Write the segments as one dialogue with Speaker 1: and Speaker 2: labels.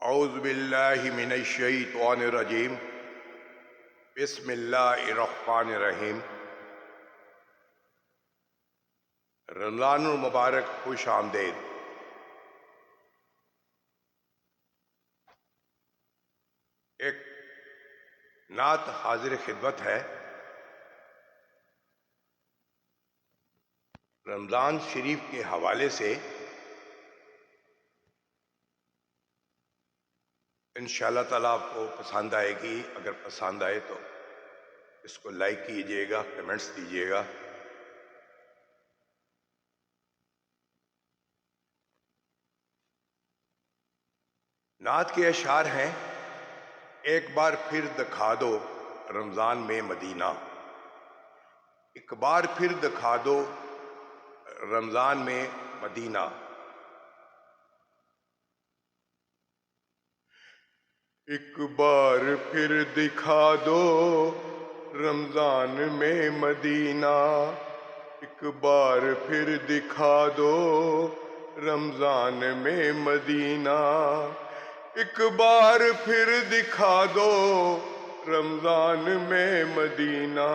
Speaker 1: اعوذ باللہ من الشیطان الرجیم بسم اللہ الرحمن الرحیم۔ رمضان المبارک خوش آمدید۔ ایک نعت حاضر خدمت ہے۔ رمضان شریف کے حوالے سے انشاءاللہ تعالیٰ آپ کو پسند آئے گی۔ اگر پسند آئے تو اس کو لائک کیجئے گا، کمنٹس دیجئے گا۔ نعت کے اشعار ہیں: ایک بار پھر دکھا دو رمضان میں مدینہ، ایک بار پھر دکھا دو رمضان میں مدینہ، ایک بار پھر دکھا دو رمضان میں مدینہ، ایک بار پھر دکھا دو رمضان میں مدینہ، ایک بار پھر دکھا دو رمضان میں مدینہ،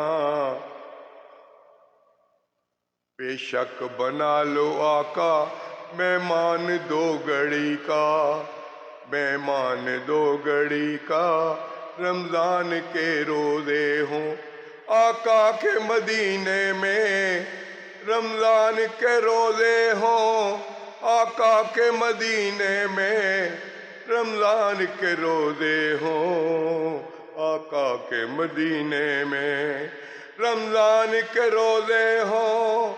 Speaker 1: بے شک بنا لو آقا مہمان دو گھڑی کا، مہمان دو گھڑی کا، رمضان کے روزے ہوں آقا کے مدینے میں، رمضان کے روزے ہوں آقا کے مدینے میں، رمضان کے روزے ہوں آقا کے مدینے میں، رمضان کے روزے ہوں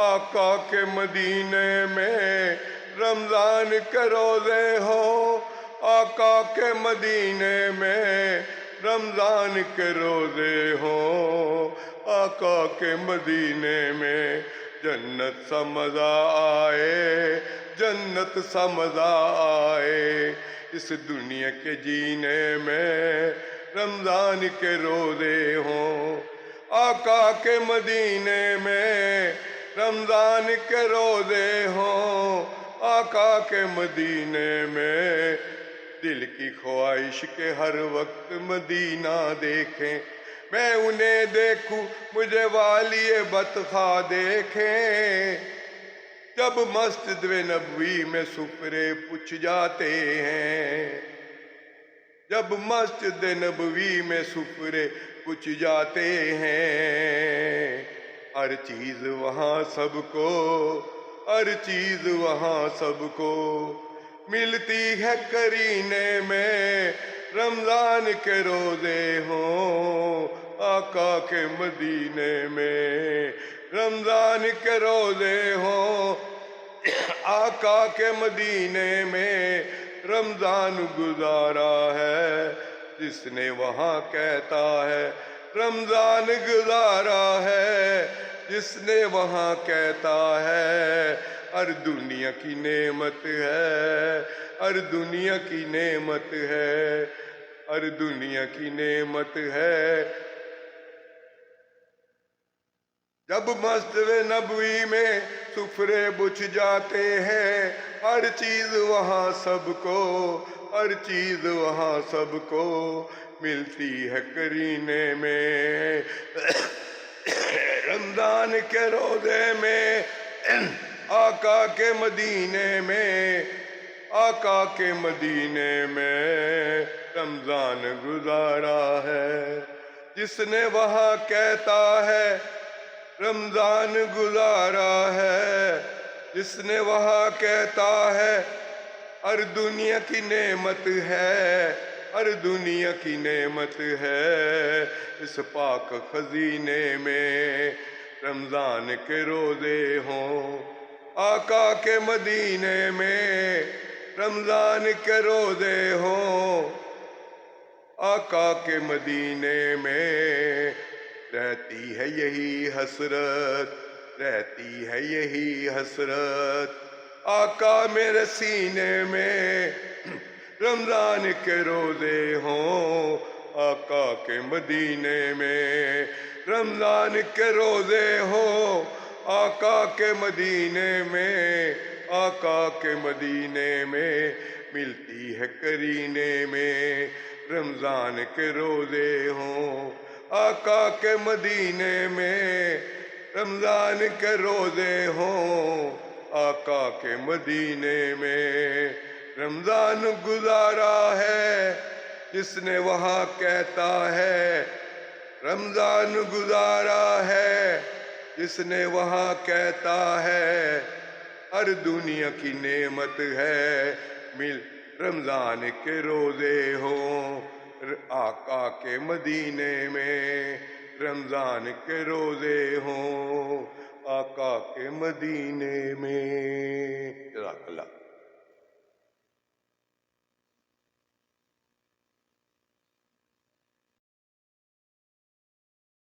Speaker 1: آقا کے مدینے میں، رمضان کے روزے ہوں آقا کے مدینے میں، رمضان کے روزے ہوں آقا کے مدینے میں، جنت سا مزہ آئے، جنت سا مزہ آئے اس دنیا کے جینے میں، رمضان کے روزے ہوں آقا کے مدینے میں، رمضان کے روزے ہوں آقا کے مدینے میں، دل کی خواہش کے ہر وقت مدینہ دیکھیں، میں انہیں دیکھوں مجھے والی بطخاں دیکھیں، جب مسجد نبوی میں سفرے پچھ جاتے ہیں، جب مسجد نبوی میں سفرے پچھ جاتے ہیں، ہر چیز وہاں سب کو، ہر چیز وہاں سب کو ملتی ہے قرینے میں، رمضان کے روزے ہوں آقا کے مدینے میں، رمضان کے روزے ہوں آقا کے مدینے میں، رمضان گزارا ہے جس نے وہاں کہتا ہے، رمضان گزارا ہے جس نے وہاں کہتا ہے، ہر دنیا کی نعمت ہے، ہر دنیا کی نعمت ہے، ہر دنیا کی نعمت ہے، جب مسجد نبوی میں سفرے بچھ جاتے ہیں، ہر چیز وہاں سب کو، ہر چیز وہاں سب کو ملتی ہے قرینے میں، رمضان کے روزے میں آقا کے مدینے میں، آقا کے مدینے میں، رمضان گزارا ہے جس نے وہاں کہتا ہے، رمضان گزارا ہے جس نے وہاں کہتا ہے، ہر دنیا کی نعمت ہے، ہر دنیا کی نعمت ہے اس پاک خزینے میں، رمضان کے روزے ہوں آقا کے مدینے میں، رمضان کے روزے ہوں آقا کے مدینے میں، رہتی ہے یہی حسرت، رہتی ہے یہی حسرت آقا میرے سینے میں، رمضان کے روزے ہوں آقا کے مدینے میں، رمضان کے روزے ہوں آقا کے مدینے میں، آقا کے مدینے میں ملتی ہے کرینے میں رمضان کے روزے ہوں آقا کے مدینے میں رمضان کے روزے ہوں آقا کے مدینے میں رمضان گزارا ہے جس نے وہاں کہتا ہے رمضان گزارا ہے جس نے وہاں کہتا ہے ہر دنیا کی نعمت ہے مل رمضان کے روزے ہوں آقا کے مدینے میں رمضان کے روزے ہوں آقا کے مدینے میں جزاک اللہ